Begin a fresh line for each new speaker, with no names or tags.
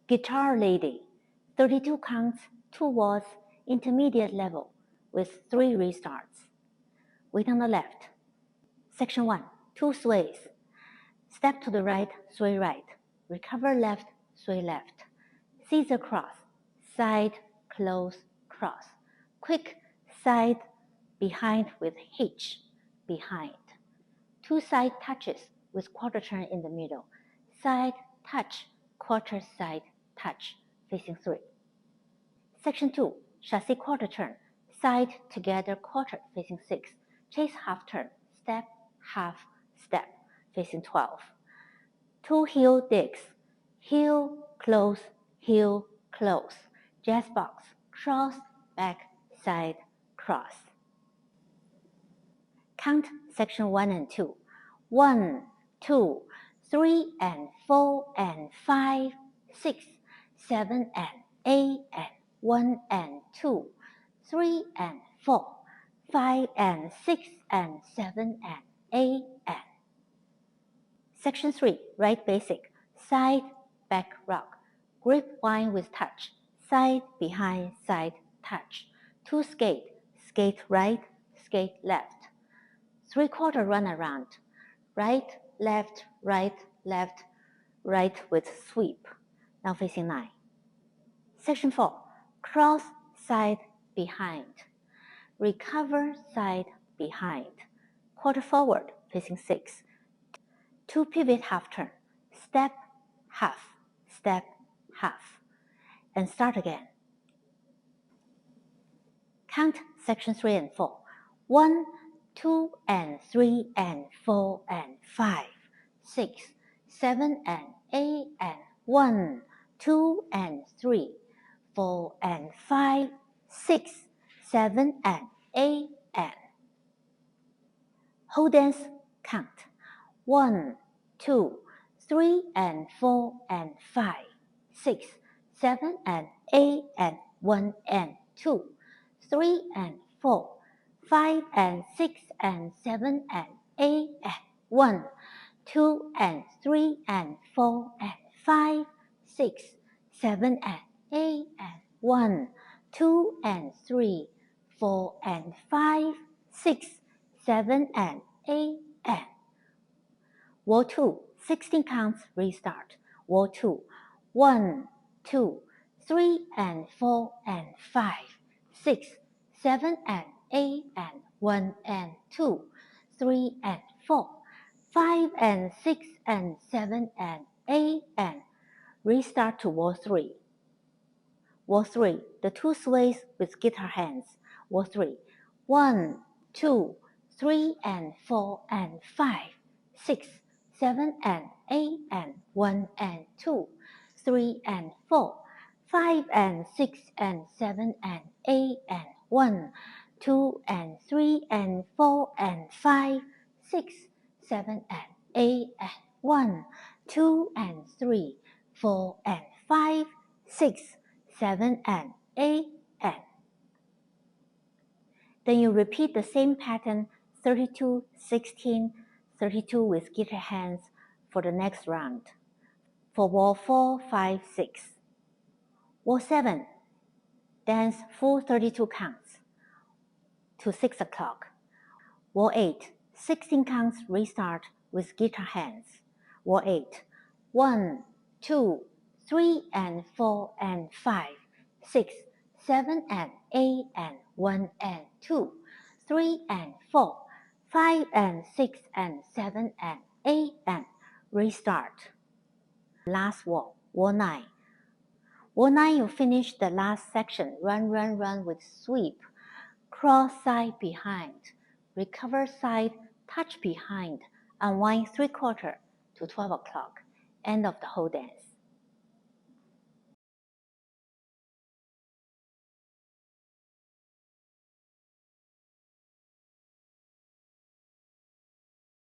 Guitar Lady, 32 counts, 2 waltz, intermediate level with 3 restarts. Weight on the left. Section 1, 2 sways. Step to the right, sway right. Recover left, sway left. Scissor cross, side, close, cross. Quick side, behind with hitch, behind. 2 side touches with quarter turn in the middle. Side, touch, quarter side, touch, facing 3. Section 2, chassis quarter turn. Side, together, quarter, facing 6. Chase half turn, step, half, step, facing 12. 2 heel digs. Heel, close, heel, close. Jazz box, cross, back, side, cross. Count section 1 and 2. 1, 2, 3 and 4 and 5, 6, 7 and 8 and 1 and 2, 3 and 4, 5 and 6 and 7 and 8 and. Section 3, right basic. Side, back rock. Grip wine with touch. Side, behind, side, touch. 2 skate. Skate right, skate left. 3/4 run around. Right, left, right, left, right with sweep. Now facing 9. Section 4, cross, side, behind. Recover, side, behind. Quarter forward, facing 6. 2 pivot half turn. Step, half, step, half. And start again. Count section 3 and 4. 1, 2 and 3 and 4 and 5, 6, 7 and 8 and 1, 2 and 3, 4 and 5, 6, 7 and 8 and. Whole dance count. 1, 2, 3 and 4 and 5, 6, 7 and 8 and 1 and 2, 3 and 4, 5 and 6 and 7 and 8 and 1, 2 and 3 and 4 and 5, 6, 7 and 8 and 1, 2 and 3, 4 and 5, 6, 7 and 8 and. Wall 2, 16 counts, restart. Wall 2, 1, 2, 3 and 4 and 5, 6, 7 and 8 and 1 and 2, 3 and 4, 5 and 6 and 7 and 8 and. Restart to wall 3. Wall 3, the 2 sways with guitar hands. Wall 3, 1, 2, 3 and 4 and 5, 6, 7 and 8 and 1 and 2, 3 and 4, 5 and 6 and 7 and 8 and 1, 2 and 3 and 4 and 5, 6, 7 and 8 and 1, 2 and 3, 4 and 5, 6, 7 and 8 and. Then you repeat the same pattern 32, 16, 32 with guitar hands for the next round. For wall 4, 5, 6. Wall 7, dance full 32 counts to 6 o'clock. Wall 8, 16 counts, restart with guitar hands. Wall 8, 1, 2, 3 and 4 and 5, 6, 7 and 8 and 1 and 2, 3 and 4, 5 and 6 and 7 and 8 and. Restart. Last wall, wall 9. Wall 9, you finish the last section. Run, run, run with sweep. Cross side behind. Recover side, touch behind. Unwind 3/4 to 12 o'clock. End of the whole dance.